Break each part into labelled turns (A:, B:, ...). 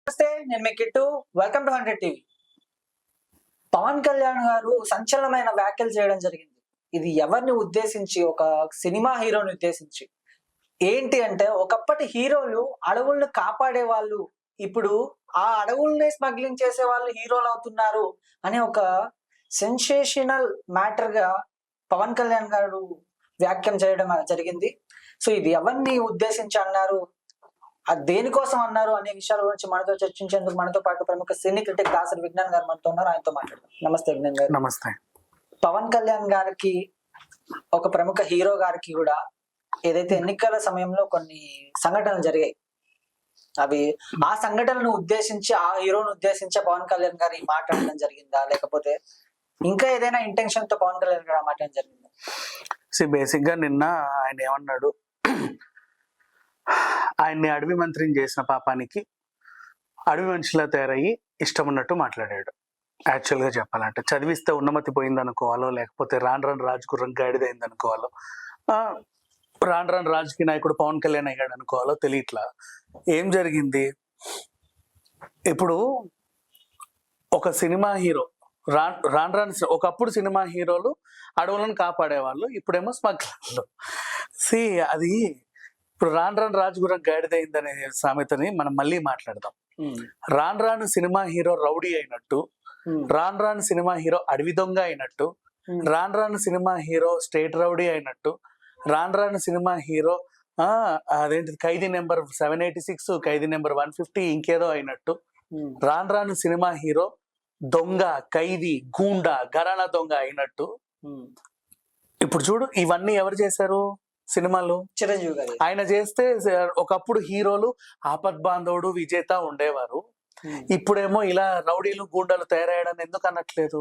A: నమస్తే, నేను మీ Kittu. Welcome to 100 TV. Pawan Kalyan గారు సంచలనమైన వ్యాఖ్యలు చేయడం జరిగింది. ఇది ఎవరిని ఉద్దేశించి? ఒక సినిమా హీరోని ఉద్దేశించి. ఏంటి అంటే, ఒకప్పటి హీరోలు అడవులను కాపాడే వాళ్ళు, ఇప్పుడు ఆ అడవుల్ని స్మగ్లింగ్ చేసే వాళ్ళు హీరోలు అవుతున్నారు అనే ఒక సెన్సేషనల్ మ్యాటర్ గా పవన్ కళ్యాణ్ గారు వ్యాఖ్యం చేయడం జరిగింది. సో ఇది ఎవరిని ఉద్దేశించి అన్నారు, అది దేనికోసం అన్నారు అనే విషయాల గురించి మనతో చర్చించేందుకు మనతో పాటు ప్రముఖ సినీ క్రిటిక్ దాసరి విజ్ఞాన్ గారు మనతో ఉన్నారు. ఆయనతో మాట్లాడదాం. నమస్తే విజ్ఞాన్ గారు.
B: నమస్తే.
A: పవన్ కళ్యాణ్ గారికి, ఒక ప్రముఖ హీరో గారికి కూడా ఏదైతే ఎన్నికల సమయంలో కొన్ని సంఘటనలు జరిగాయి, అవి ఆ సంఘటనను ఉద్దేశించి, ఆ హీరోను ఉద్దేశించి పవన్ కళ్యాణ్ గారు మాట్లాడడం జరిగిందా, లేకపోతే ఇంకా ఏదైనా ఇంటెన్షన్ తో పవన్ కళ్యాణ్ గారు మాట్లాడడం జరిగిందా?
B: బేసిక్ గా నిన్న ఆయన ఏమన్నాడు, ఆయన్ని అడవి మంత్రిని చేసిన పాపానికి అడవి మనిషిలా తయారయ్యి ఇష్టం ఉన్నట్టు మాట్లాడాడు. యాక్చువల్ గా చెప్పాలంటే చదివిస్తే ఉన్నమతి పోయింది అనుకోవాలో, లేకపోతే రాను రాను రాజుగుర్రం గాడిదైంది అనుకోవాలో, రాను రాను రాజకీయ నాయకుడు పవన్ కళ్యాణ్ అయ్యాడు అనుకోవాలో తెలియట్లా. ఏం జరిగింది? ఇప్పుడు ఒక సినిమా హీరో రాను రాను, ఒకప్పుడు సినిమా హీరోలు అడవులను కాపాడేవాళ్ళు, ఇప్పుడేమో స్మగ్లర్లు. అది ఇప్పుడు రాను రాను రాజగురం గాడిదైందనే సామెతని మనం మళ్ళీ మాట్లాడదాం. రాను రాను సినిమా హీరో రౌడీ అయినట్టు, రాను రాను సినిమా హీరో అడవి దొంగ అయినట్టు, రాను రాను సినిమా హీరో స్టేట్ రౌడీ అయినట్టు, రాను రాను సినిమా హీరో అదేంటి ఖైదీ నెంబర్ 786, ఖైదీ నెంబర్ 150 ఇంకేదో అయినట్టు, రాను రాను సినిమా హీరో దొంగ, ఖైదీ, గూండా, ఘరానా దొంగ అయినట్టు. ఇప్పుడు చూడు, ఇవన్నీ ఎవరు చేశారు? సినిమాలు
A: చిరంజీవి గారు.
B: ఆయన చేస్తే ఒకప్పుడు హీరోలు ఆపద్ బాంధవుడు, విజేత ఉండేవారు. ఇప్పుడేమో ఇలా రౌడీలు, గూండాలు తయారయ్యాడని ఎందుకు అనట్లేదు?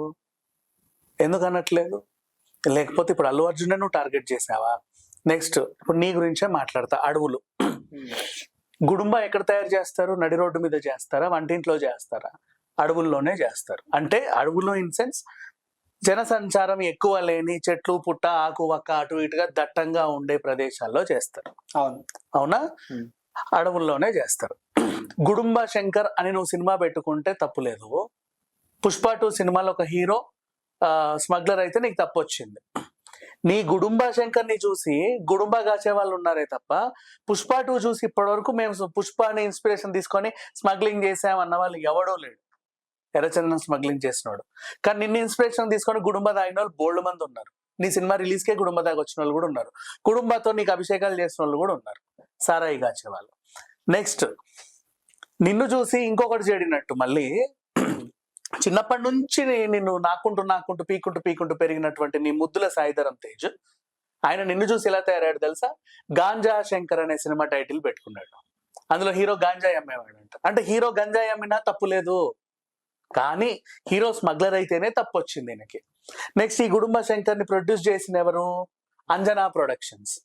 B: లేకపోతే ఇప్పుడు అల్లు అర్జున్ నువ్వు టార్గెట్ చేసావా? నెక్స్ట్ ఇప్పుడు నీ గురించే మాట్లాడతా. అడవులు, గుడుంబా ఎక్కడ తయారు చేస్తారు? నడి రోడ్డు మీద చేస్తారా, వంటింట్లో చేస్తారా? అడవుల్లోనే చేస్తారు. అంటే అడవుల్లో ఇన్ సెన్స్ జనసంచారం ఎక్కువ లేని, చెట్లు పుట్ట ఆకు వక్క అటు ఇటుగా దట్టంగా ఉండే ప్రదేశాల్లో చేస్తారు. అవునా? అడవుల్లోనే చేస్తారు. గుడుంబ శంకర్ అని నువ్వు సినిమా పెట్టుకుంటే తప్పులేదు. పుష్ప 2 సినిమాలో ఒక హీరో స్మగ్లర్ అయితే నీకు తప్పు వచ్చింది. నీ గుడుంబ శంకర్ ని చూసి గుడుంబా కాచే వాళ్ళు ఉన్నారే తప్ప, పుష్ప 2 చూసి ఇప్పటి వరకు మేము పుష్పని ఇన్స్పిరేషన్ తీసుకొని స్మగ్లింగ్ చేసామన్న వాళ్ళు ఎవడో లేడు. ఎర్రచందనం స్మగ్లింగ్ చేసినాడు. కానీ నిన్ను ఇన్స్పిరేషన్ తీసుకొని గుడుంబ తాగిన వాళ్ళు బోల్డ్ మంది ఉన్నారు. నీ సినిమా రిలీజ్ కే గుడుంబ తాగి వచ్చిన వాళ్ళు కూడా ఉన్నారు. కుటుంబంతో నీకు అభిషేకాలు చేసిన వాళ్ళు కూడా ఉన్నారు, సారాయి కాచే వాళ్ళు. నెక్స్ట్, నిన్ను చూసి ఇంకొకటి చేడినట్టు, మళ్ళీ చిన్నప్పటి నుంచి నిన్ను నాకుంటూ పీకుంటూ పెరిగినటువంటి నీ ముద్దుల సాయిధరం తేజ్, ఆయన నిన్ను చూసి ఎలా తయారయ్యాడు తెలుసా? గాంజా శంకర్ అనే సినిమా టైటిల్ పెట్టుకున్నాడు. అందులో హీరో గాంజాయి అమ్మేవాడంట. అంటే హీరో గంజాయి అమ్మినా తప్పు లేదు, కానీ హీరో స్మగ్లర్ అయితేనే తప్పు వచ్చింది ఈయనకి. నెక్స్ట్, ఈ గుడుంబ శంకర్ ని ప్రొడ్యూస్ చేసిన ఎవరు? అంజనా ప్రొడక్షన్స్.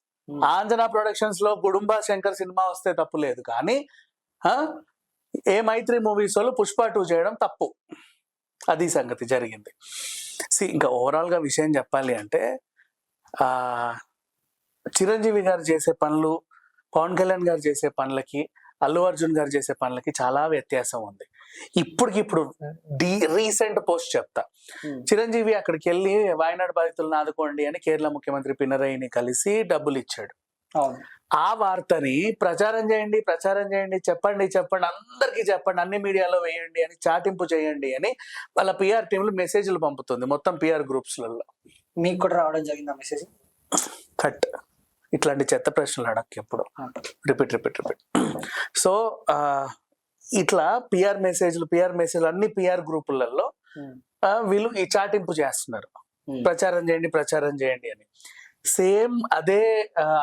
B: అంజనా ప్రొడక్షన్స్ లో గుడుంబ శంకర్ సినిమా వస్తే తప్పు లేదు, కానీ ఏ మైత్రి మూవీస్ వాళ్ళు పుష్ప 2 చేయడం తప్పు. అది సంగతి జరిగింది. ఇంకా ఓవరాల్ గా విషయం చెప్పాలి అంటే, చిరంజీవి గారు చేసే పనులు, పవన్ కళ్యాణ్ గారు చేసే పనులకి, అల్లు అర్జున్ గారు చేసే పనులకి చాలా వ్యత్యాసం ఉంది. ఇప్పుడు రీసెంట్ పోస్ట్ చెప్తా. చిరంజీవి అక్కడికి వెళ్ళి వాయనాడు బాధితులను ఆదుకోండి అని కేరళ ముఖ్యమంత్రి పినరయిని కలిసి డబ్బులు ఇచ్చాడు. ఆ వార్తని ప్రచారం చేయండి, చెప్పండి, అందరికీ చెప్పండి, అన్ని మీడియాలో వేయండి అని, చాటింపు చేయండి అని వాళ్ళ పిఆర్ టీంలు మెసేజ్లు పంపుతుంది మొత్తం పిఆర్ గ్రూప్స్లలో.
A: మీకు కూడా రావడం జరిగింది ఆ మెసేజ్?
B: కట్. ఇట్లాంటి చెత్త ప్రశ్నలు అడక్కి ఎప్పుడు. రిపీట్. సో ఇట్లా పిఆర్ మెసేజ్లు అన్ని పిఆర్ గ్రూపులలో వీళ్ళు ఈ చాటింపు చేస్తున్నారు, ప్రచారం చేయండి అని. సేమ్ అదే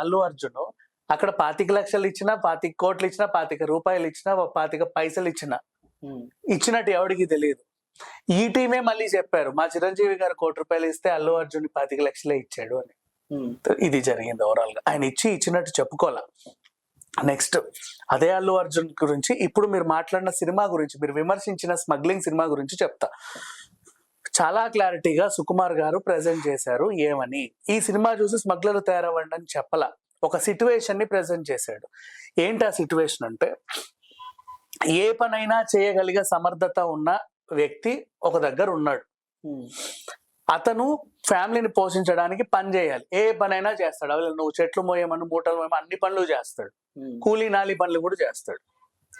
B: అల్లు అర్జున్ అక్కడ 25 లక్షలు ఇచ్చినా, 25 కోట్లు ఇచ్చినా, 25 రూపాయలు ఇచ్చినా, 25 పైసలు ఇచ్చినట్టు ఎవడికి తెలియదు. ఈ టీమే మళ్ళీ చెప్పారు, మా చిరంజీవి గారు 1 కోటి రూపాయలు ఇస్తే అల్లు అర్జున్ 25 లక్షలే ఇచ్చాడు అని. ఇది జరిగింది ఓవరాల్ గా. ఆయన ఇచ్చినట్టు చెప్పుకోలే. నెక్స్ట్, అదే అల్లు అర్జున్ గురించి ఇప్పుడు మీరు మాట్లాడిన సినిమా గురించి, మీరు విమర్శించిన స్మగ్లింగ్ సినిమా గురించి చెప్తా. చాలా క్లారిటీగా సుకుమార్ గారు ప్రెజెంట్ చేశారు. ఏమని? ఈ సినిమా చూసి స్మగ్లర్ తయారవ్వండి అని చెప్పలా, ఒక సిచ్యువేషన్ ని ప్రెజెంట్ చేశాడు. ఏంటి ఆ సిచ్యువేషన్ అంటే, ఏ పనైనా చేయగలిగే సమర్థత ఉన్న వ్యక్తి ఒక దగ్గర ఉన్నాడు. అతను ఫ్యామిలీని పోషించడానికి పని చేయాలి. ఏ పనైనా చేస్తాడు. అవి నువ్వు చెట్లు మోయమని, మూటలు మోయమని అన్ని పనులు చేస్తాడు. కూలీ నాలి పనులు కూడా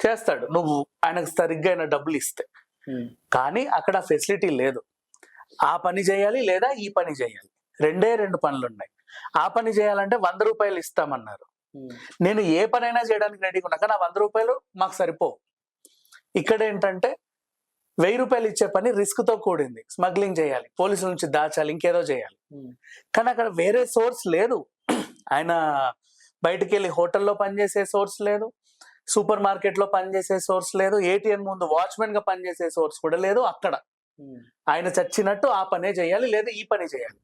B: చేస్తాడు నువ్వు ఆయనకు సరిగ్గా అయిన డబ్బులు ఇస్తే. కానీ అక్కడ ఫెసిలిటీ లేదు. ఆ పని చేయాలి లేదా ఈ పని చేయాలి, రెండు పనులు ఉన్నాయి. ఆ పని చేయాలంటే 100 రూపాయలు ఇస్తామన్నారు. నేను ఏ పనైనా చేయడానికి రెడీగా ఉన్నా, కానీ ఆ 100 రూపాయలు మాకు సరిపోవు. ఇక్కడ ఏంటంటే 1000 రూపాయలు ఇచ్చే పని రిస్క్ తో కూడింది. స్మగ్లింగ్ చేయాలి, పోలీసుల నుంచి దాచాలి, ఇంకేదో చేయాలి. కానీ అక్కడ వేరే సోర్స్ లేదు. ఆయన బయటికి వెళ్ళి హోటల్లో పనిచేసే సోర్స్ లేదు, సూపర్ మార్కెట్ లో పనిచేసే సోర్స్ లేదు, ఏటీఎం ముందు వాచ్మెన్ గా పనిచేసే సోర్స్ కూడా లేదు. అక్కడ ఆయన చచ్చినట్టు ఆ పనే చేయాలి లేదా ఈ పని చేయాలి.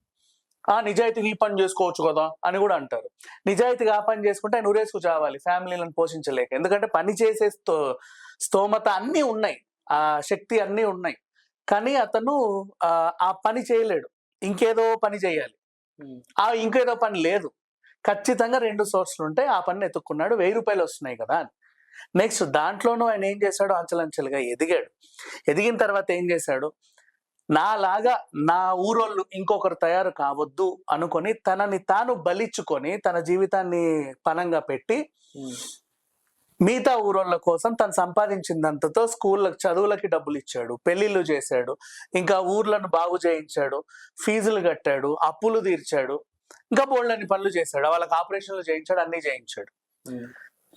B: నిజాయితీగా ఈ పని చేసుకోవచ్చు కదా అని కూడా అంటారు. నిజాయితీగా ఆ పని చేసుకుంటే ఆయన ఉరేసుకు చావాలి, ఫ్యామిలీలను పోషించలేక. ఎందుకంటే పని చేసే స్తోమత అన్నీ ఉన్నాయి, ఆ శక్తి అన్నీ ఉన్నాయి. కానీ అతను ఆ పని చేయలేడు, ఇంకేదో పని చేయాలి. ఇంకేదో పని లేదు. ఖచ్చితంగా 2 సోర్స్లు ఉంటాయి. ఆ పని ఎత్తుక్కున్నాడు. 1000 రూపాయలు వస్తున్నాయి కదా అని. నెక్స్ట్ దాంట్లోనూ ఆయన ఏం చేశాడు, అంచెలంచెలుగా ఎదిగాడు. ఎదిగిన తర్వాత ఏం చేశాడు, నాలాగా నా ఊరోళ్ళు ఇంకొకరు తయారు కావద్దు అనుకొని తనని తాను బలిచ్చుకొని తన జీవితాన్ని పనంగా పెట్టి మిగతా ఊరోళ్ళ కోసం తను సంపాదించిందంతతో స్కూళ్ళకి చదువులకి డబ్బులు ఇచ్చాడు, పెళ్లిళ్ళు చేశాడు, ఇంకా ఊర్లను బాగు చేయించాడు, ఫీజులు కట్టాడు, అప్పులు తీర్చాడు, ఇంకా బోల్డన్ని పనులు చేశాడు. వాళ్ళకి ఆపరేషన్లు చేయించాడు, అన్ని చేయించాడు.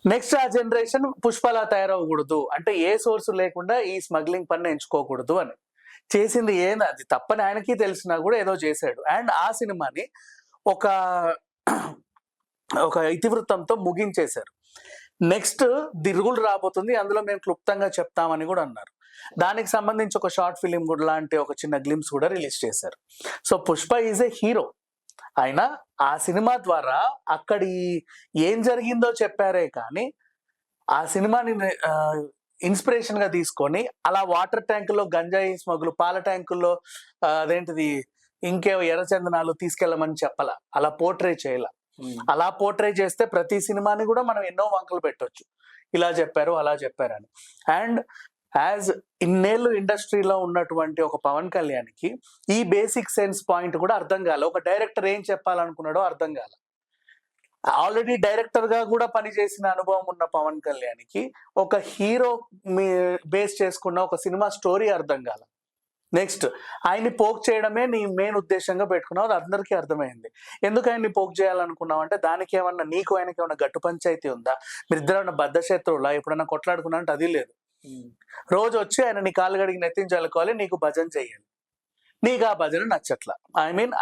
B: నెక్స్ట్ ఆ జనరేషన్ పుష్పలా తయారవ్వకూడదు అంటే ఏ సోర్స్ లేకుండా ఈ స్మగ్లింగ్ పని ఎంచుకోకూడదు అని చేసింది. ఏంది అది తప్పని ఆయనకి తెలిసినా కూడా ఏదో చేశాడు. అండ్ ఆ సినిమాని ఒక ఇతివృత్తంతో ముగించేశారు. నెక్స్ట్ ది రూల్ రాబోతుంది, అందులో మేము క్లుప్తంగా చెప్తామని కూడా అన్నారు. దానికి సంబంధించి ఒక షార్ట్ ఫిలిం కూడా లాంటి ఒక చిన్న గ్లిమ్స్ కూడా రిలీజ్ చేశారు. So Pushpa is a hero. ఆయన ఆ సినిమా ద్వారా అక్కడి ఏం జరిగిందో చెప్పారే కానీ ఆ సినిమాని ఇన్స్పిరేషన్ గా తీసుకొని అలా వాటర్ ట్యాంకుల్లో గంజాయి స్మగులు, పాల ట్యాంకుల్లో అదేంటిది ఇంకేవో ఎర్రచందనాలు తీసుకెళ్ళమని చెప్పాల, అలా పోర్ట్రే చేయాల. అలా పోర్ట్రే చేస్తే ప్రతి సినిమాని కూడా మనం ఎన్నో వంకలు పెట్టొచ్చు, ఇలా చెప్పారు అలా చెప్పారని. అండ్ యాజ్ ఇన్నేళ్ళు ఇండస్ట్రీలో ఉన్నటువంటి ఒక పవన్ కళ్యాణ్కి ఈ బేసిక్ సెన్స్ పాయింట్ కూడా అర్థం కాలే. ఒక డైరెక్టర్ ఏం చెప్పాలనుకున్నాడో అర్థం కాలే. ఆల్రెడీ డైరెక్టర్ గా కూడా పనిచేసిన అనుభవం ఉన్న పవన్ కళ్యాణ్కి ఒక హీరో బేస్ చేసుకున్న ఒక సినిమా స్టోరీ అర్థం కాల. నెక్స్ట్ ఆయన్ని పోక్ చేయడమే నీ మెయిన్ ఉద్దేశంగా పెట్టుకున్నావు, అది అందరికీ అర్థమైంది. ఎందుకు ఆయన్ని పోక్ చేయాలనుకున్నావు అంటే దానికి ఏమన్నా నీకు ఆయనకి ఏమన్నా గట్టు పంచాయితీ ఉందా, మీరిద్దరు ఏమన్నా బద్ధ శత్రువులా, ఎప్పుడన్నా కొట్లాడుకున్నా అంటే అది లేదు. రోజు వచ్చి ఆయన నీ కాళ్ళు గడిగి నెత్తించలుకోవాలి, నీకు భజన చెయ్యాలి. నీకు ఆ భజన నచ్చట్లా,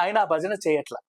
B: ఆయన ఆ భజన చేయట్లా.